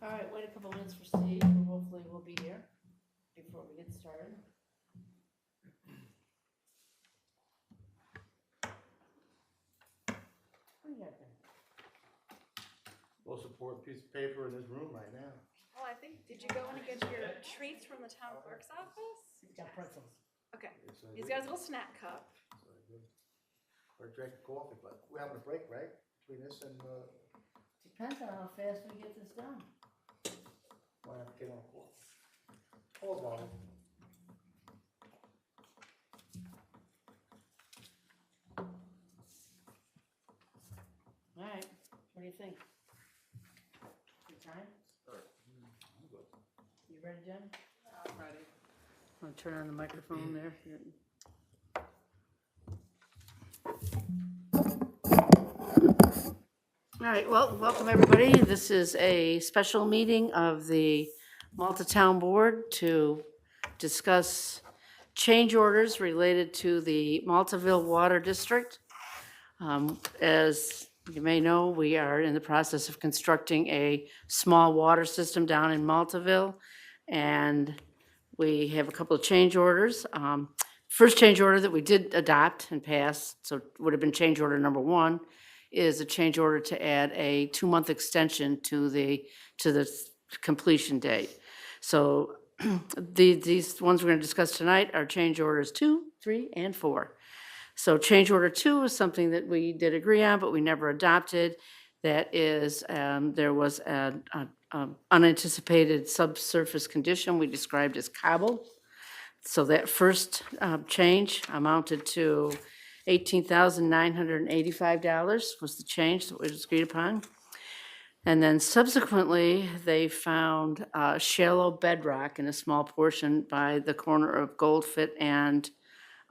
All right, wait a couple minutes for Steve, who hopefully will be here before we get started. What do you got there? Most important piece of paper in this room right now. Oh, I think, did you go in and get your treats from the town clerk's office? He's got pretzels. Okay, Yes, I he's do. got his little snack cup. Yes, I do. Or drink coffee, but we're having a break, right? Between this and, Depends on how fast we get this done. why not get on coffee? Hold on. All right, what do you think? Good time? You ready, Jen? I'm ready. Want to turn on the microphone there? All right, well, welcome everybody. This is a special meeting of the Malta Town Board to discuss change orders related to the Maltaville Water District. As you may know, we are in the process of constructing a small water system down in Maltaville, and we have a couple of change orders. First change order that we did adopt and pass, so it would have been change order number 1, is a change order to add a 2-month extension to the completion date. So these ones we're going to discuss tonight are change orders 2, 3, and 4. So change order 2 is something that we did agree on, but we never adopted. That is, there was an unanticipated subsurface condition we described as cobble. So that first change amounted to $18,985 was the change that was agreed upon. And then subsequently, they found shallow bedrock in a small portion by the corner of Goldfit and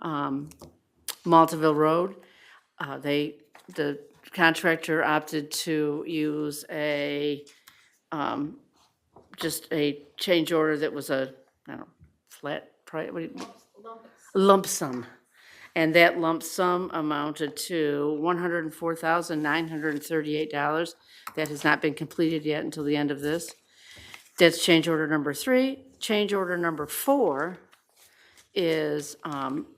Maltaville Road. The contractor opted to use just a change order that was a, I don't know, flat price, lump sum. And that lump sum amounted to $104,938. That has not been completed yet until the end of this. That's change order number 3. Change order number 4 is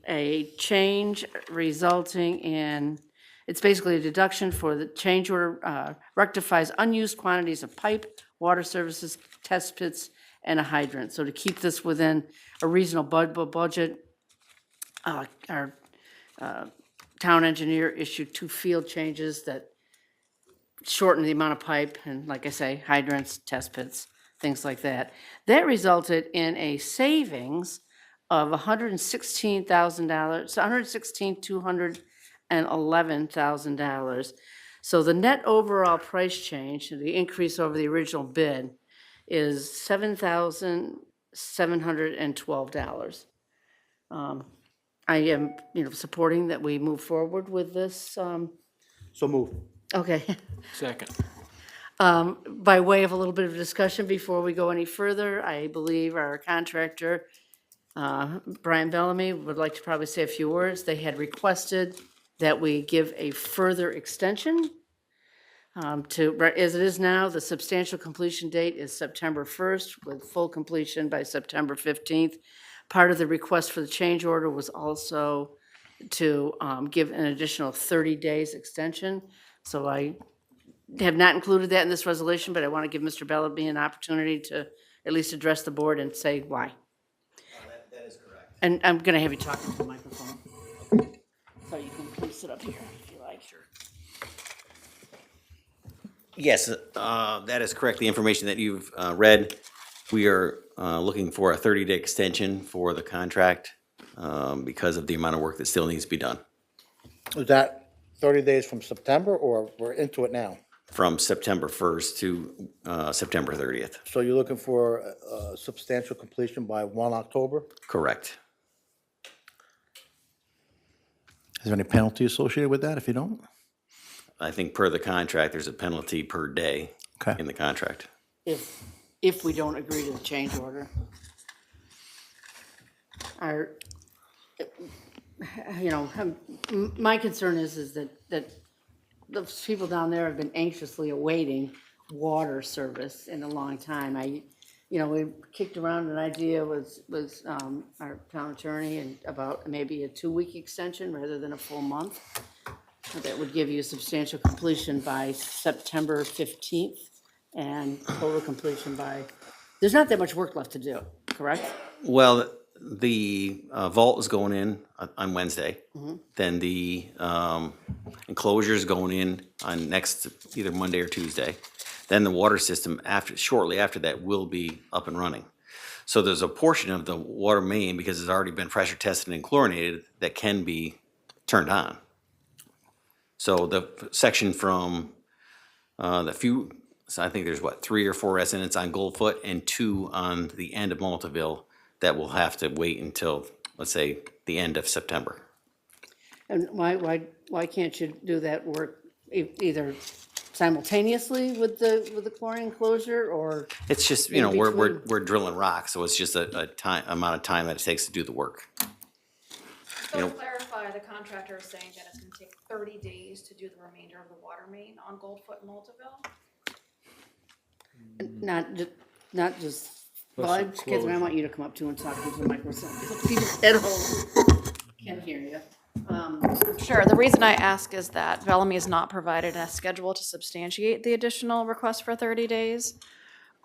a change resulting in, it's basically a deduction for the change order, rectifies unused quantities of pipe, water services, test pits, and a hydrant. So to keep this within a reasonable budget, our town engineer issued 2 field changes that shortened the amount of pipe and, like I say, hydrants, test pits, things like that. That resulted in a savings of $116,000, so $116,211,000. So the net overall price change, the increase over the original bid, is $7,712. I am, supporting that we move forward with this. So move. Okay. Second. By way of a little bit of discussion before we go any further, I believe our contractor, Brian Bellamy, would like to probably say a few words. They had requested that we give a further extension as it is now. The substantial completion date is September 1st, with full completion by September 15th. Part of the request for the change order was also to give an additional 30 days extension. So I have not included that in this resolution, but I want to give Mr. Bellamy an opportunity to at least address the board and say why. That is correct. And I'm going to have you talk into the microphone. So you can please sit up here if you like. Sure. Yes, that is correct. The information that you've read, we are looking for a 30-day extension for the contract because of the amount of work that still needs to be done. Is that 30 days from September, or we're into it now? From September 1st to September 30th. So you're looking for substantial completion by 1 October? Correct. Is there any penalty associated with that if you don't? I think per the contract, there's a penalty per day Okay. in the contract. If we don't agree to the change order. My concern is that those people down there have been anxiously awaiting water service in a long time. We kicked around an idea with our town attorney and about maybe a 2-week extension rather than a full month. That would give you substantial completion by September 15th and total completion by, there's not that much work left to do, correct? Well, the vault is going in on Wednesday. Then the enclosure is going in on next, either Monday or Tuesday. Then the water system shortly after that will be up and running. So there's a portion of the water main, because it's already been pressure tested and chlorinated, that can be turned on. So the section from so I think there's 3 or 4 residents on Goldfoot and 2 on the end of Maltaville that will have to wait until, let's say, the end of September. And why can't you do that work either simultaneously with the chlorine enclosure, or? It's just, In we're drilling rock, so it's just a amount of time that it takes to do the work. So You to know- clarify, the contractor is saying that it's gonna take 30 days to do the remainder of the water main on Goldfoot and Multiville? Not just, well, Catherine, I want you to come up too and talk into the microphone, so people at home can hear you. Sure, the reason I ask is that Bellamy has not provided a schedule to substantiate the additional request for 30 days.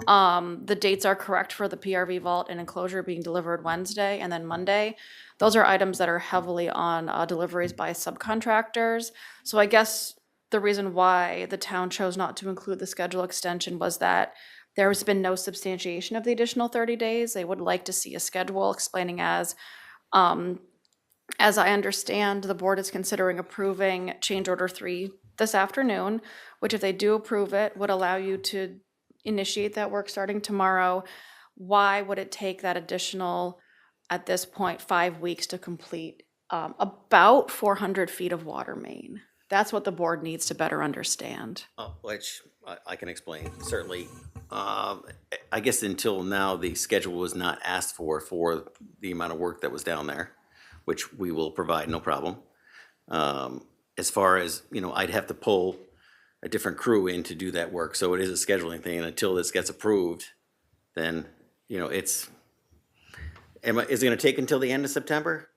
The dates are correct for the PRV vault and enclosure being delivered Wednesday and then Monday. Those are items that are heavily on deliveries by subcontractors. So I guess the reason why the town chose not to include the schedule extension was that there has been no substantiation of the additional 30 days. They would like to see a schedule explaining as I understand, the board is considering approving change order 3 this afternoon, which if they do approve it, would allow you to initiate that work starting tomorrow. Why would it take that additional, at this point, 5 weeks to complete about 400 feet of water main? That's what the board needs to better understand. Which I can explain, certainly. I guess until now, the schedule was not asked for the amount of work that was down there, which we will provide, no problem. As far as, I'd have to pull a different crew in to do that work, so it is a scheduling thing, and until this gets approved, then, is it gonna take until the end of September?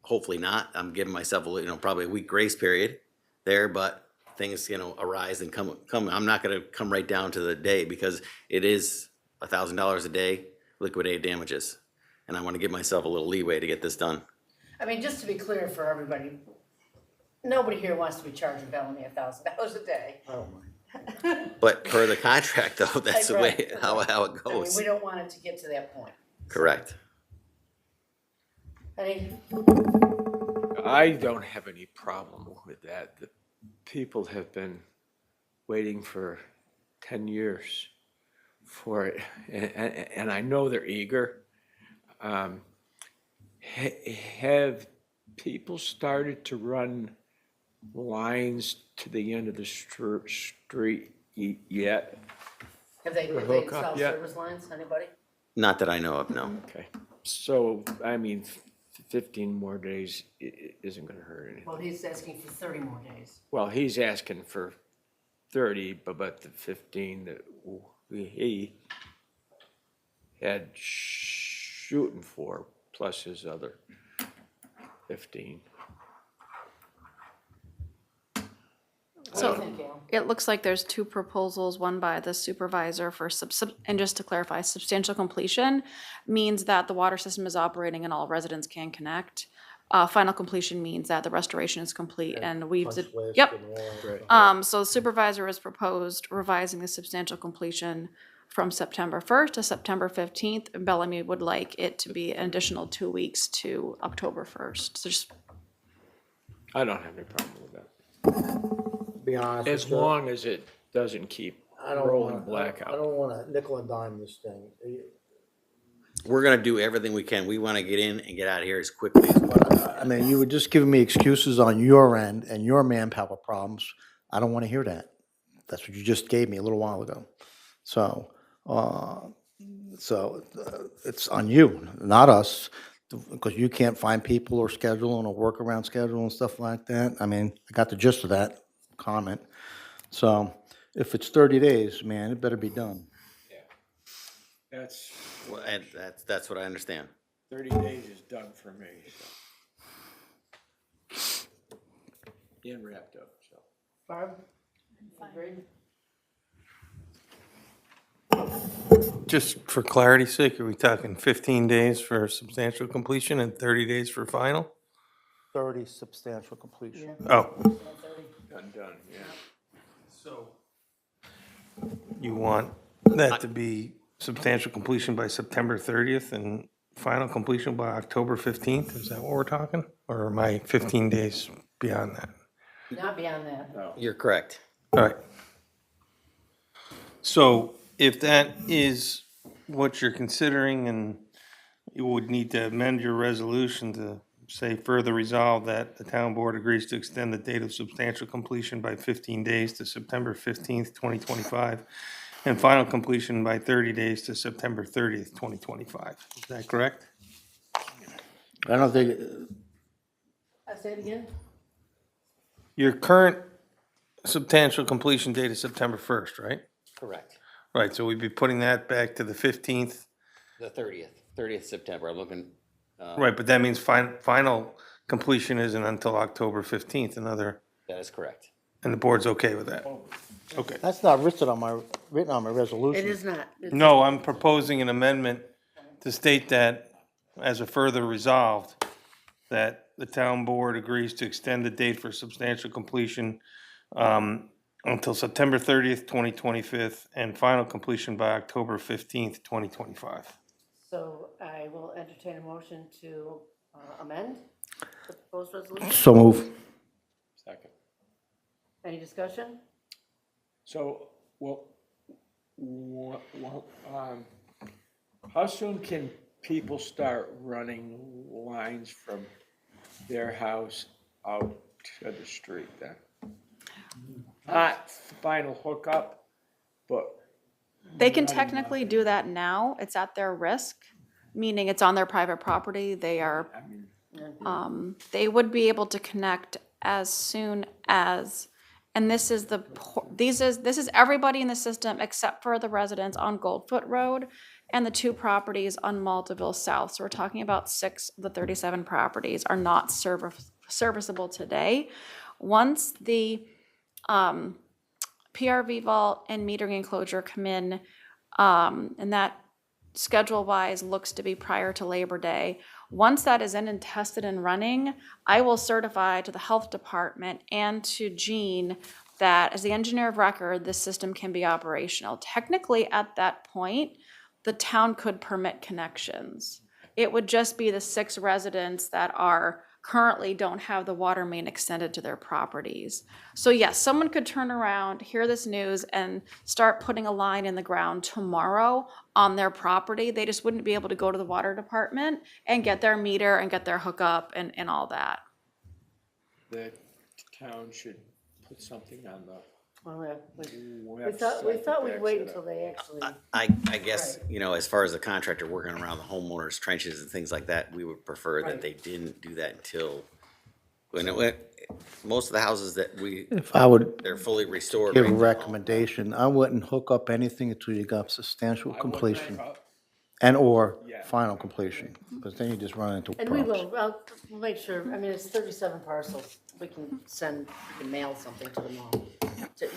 Hopefully not. I'm giving myself probably a week grace period there, but things, arise and come. I'm not gonna come right down to the day, because it is $1,000 a day liquidated damages, and I wanna give myself a little leeway to get this done. I mean, just to be clear for everybody, nobody here wants to be charging Bellamy $1,000 a day. I don't mind. But per the contract, though, that's the way, Right. how it I mean, goes. we don't want it to get to that point. Correct. Any, I don't have any problem with that. The people have been waiting for 10 years for it, and I know they're eager. Have people started to run lines to the end of the street yet? have they hook up installed yet? service lines, anybody? Not that I know of, no. Okay, so, 15 more days isn't gonna hurt anything. Well, he's asking for 30 more days. Well, he's asking for 30, but the 15 that he had shooting for, plus his other 15. What do you think, Gail? It looks like there's 2 proposals, one by the supervisor for and just to clarify, substantial completion means that the water system is operating and all residents can connect. Final completion means that the restoration is complete and we've, Punch list yep. and all. So the supervisor has proposed revising the substantial completion from September 1st to September 15th. And Bellamy would like it to be an additional 2 weeks to October 1st. So just, I don't have any problem with that. Be honest. As with you, long as it doesn't keep I don't rolling wanna- blackout. I don't wanna nickel and dime this thing. We're gonna do everything we can. We wanna get in and get out of here as quickly as I mean, you were just giving me excuses on your end and your manpower problems. I don't wanna hear that. That's what you just gave me a little while ago. So, it's on you, not us, because you can't find people or schedule and a workaround schedule and stuff like that. I mean, I got the gist of that comment. So, If it's 30 days, man, it better be done. That's, Well, and that's what I understand. 30 days is done for me, so. And wrapped up, so. Barb? Agreed? Just for clarity's sake, are we talking 15 days for substantial completion and 30 days for final? 30 substantial completion. Oh, Done, yeah. so you want that to be substantial completion by September 30th and final completion by October 15th? Is that what we're talking? Or am I 15 days beyond that? Not beyond that. You're correct. All right. So if that is what you're considering, and you would need to amend your resolution to say further resolve that the town board agrees to extend the date of substantial completion by 15 days to September 15th, 2025, and final completion by 30 days to September 30th, 2025. Is that correct? I don't think, I say it again? Your current substantial completion date is September 1st, right? Correct. Right, so we'd be putting that back to the 15th. The 30th September, I'm looking, Right, but that means final completion isn't until October 15th, that is correct. and the board's okay with that? Okay. that's not written on my resolution. It is not. It's- No, I'm proposing an amendment to state that, as a further resolved, that the town board agrees to extend the date for substantial completion until September 30th, 2025, and final completion by October 15th, 2025. So I will entertain a motion to amend the proposed resolution. So move. Second. Any discussion? So, how soon can people start running lines from their house out to the street then? Not final hookup, but They can technically do that now. It's at their risk, meaning it's on their private property. They are, they would be able to connect as soon as, and this is this is everybody in the system except for the residents on Goldfoot Road and the 2 properties on Maltaville South. So we're talking about 6 of the 37 properties are not serviceable today. Once the PRV vault and metering enclosure come in, and that schedule-wise looks to be prior to Labor Day. Once that is in and tested and running, I will certify to the health department and to Gene that as the engineer of record, this system can be operational. Technically, at that point, the town could permit connections. It would just be the 6 residents that are currently don't have the water main extended to their properties. So yes, someone could turn around, hear this news, and start putting a line in the ground tomorrow on their property. They just wouldn't be able to go to the water department and get their meter and get their hookup and all that. the town should put something on the Well, we website. thought we'd that wait backs it until up. they actually, I guess, as far as the contractor working around the homeowners' trenches and things like that, we would prefer that they didn't do that until, most of the houses that If I would they're fully restored. give a right now. recommendation, I wouldn't hook up anything until you got substantial I wouldn't completion hook up. and/or Yeah. final completion, because then you just run into and we problems. will, we'll make sure, I mean, it's 37 parcels. We can mail something to them all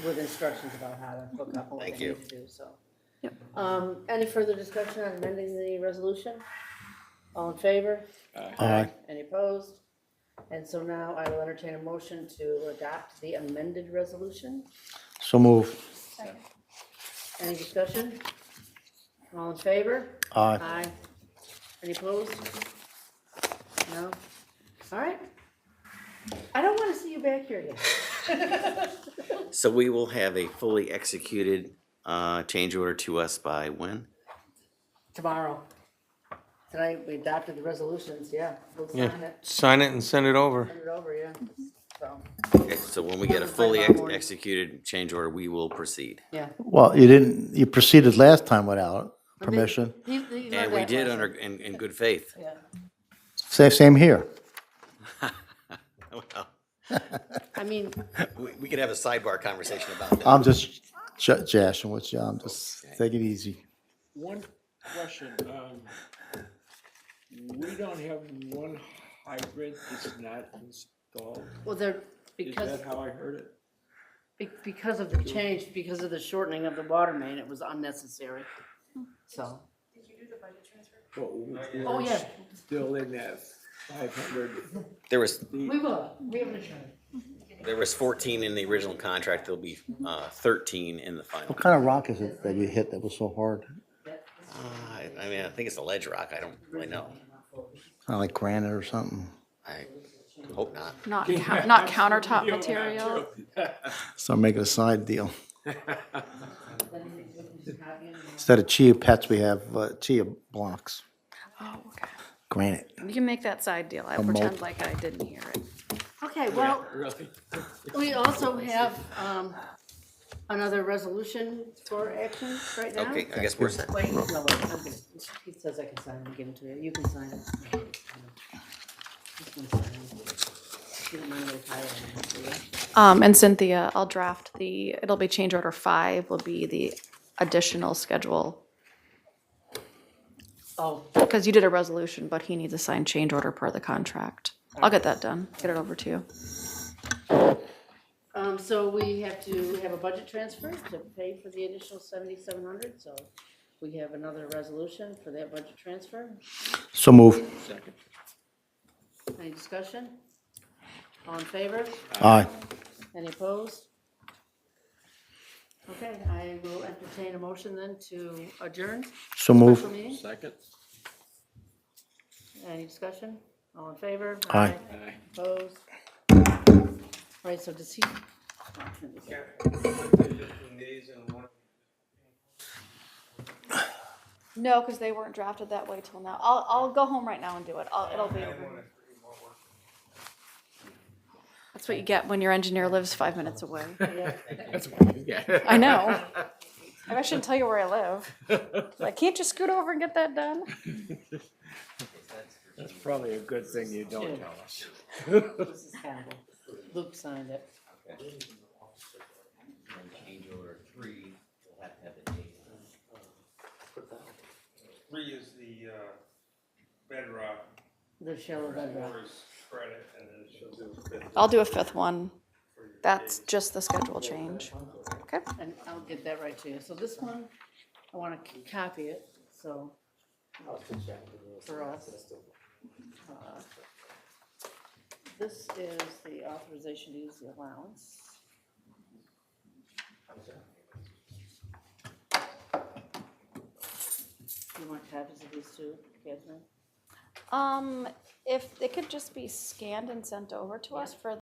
with instructions about how to hook up and what Thank they you. need to do, so. Any further discussion on amending the resolution? All in favor? Aye. Any opposed? And so now I will entertain a motion to adopt the amended resolution. So move. Any discussion? All in favor? Aye. Aye. Any opposed? No? All right. I don't want to see you back here again. So we will have a fully executed change order to us by when? Tomorrow. Tonight, we adopted the resolutions, yeah. We'll sign Yeah, it, sign it and send it over. send it over, yeah. So, Okay, so when we get a fully executed change order, we will proceed. yeah. Well, you proceeded last time without permission. You learned And we that did lesson. in good faith. Yeah. Same here. Well, I mean, we could have a sidebar conversation about that. I'm just Josh, and what's John? Just take it easy. One question, we don't have one hydrant that's not installed. Well, they're, Is because, that how I heard it? because of the change, because of the shortening of the water main, it was unnecessary, so. But Oh, we're yeah. still in that 500. There was, We will, we have an attorney. there was 14 in the original contract, there'll be 13 in the final. What kind of rock is it that you hit that was so hard? I mean, I think it's a ledge rock, I don't really know. Kind of like granite or something? I hope not. Not countertop material. Start making a side deal. Instead of chia pets, we have chia blocks, Oh, okay. granite. You can make that side deal. I A pretend mold. like I didn't hear it. Okay, well, Really? we also have, another resolution for action right now. Okay, I guess we're set. Wait, no, wait, okay. He says I can sign it and give it to you. You can sign it. Just gonna sign it. You don't mind me highlighting it, do you? And Cynthia, I'll draft it'll be change order 5 will be the additional schedule. Oh, Because you did a resolution, but he needs a signed change order per the contract. I'll get that done, get it over to you. so we have to have a budget transfer to pay for the additional 7,700, so we have another resolution for that budget transfer. So move. Second. Any discussion? All in favor? Aye. Any opposed? Okay, I will entertain a motion then to adjourn So move. special meeting. Second. Any discussion? All in favor? Aye. Aye. Opposed? All right, so does he? No, because they weren't drafted that way till now. I'll go home right now and do it. It'll be over. That's what you get when your engineer lives 5 minutes away. Yeah. That's what you get. I know. I shouldn't tell you where I live. Like, can't you scoot over and get that done? That's probably a good thing you don't tell us. This is Campbell. Luke signed it. Change order 3, we'll have to have the date. 3 is the bedrock, The shallow bedrock. credit, and then she'll do a 5th. I'll do a 5th one. That's just the schedule change. Okay? And I'll get that right to you. So this one, I want to copy it, so. For us. This is the authorization to use the allowance. You want copies of these too, Catherine? If it could just be scanned and sent over to us for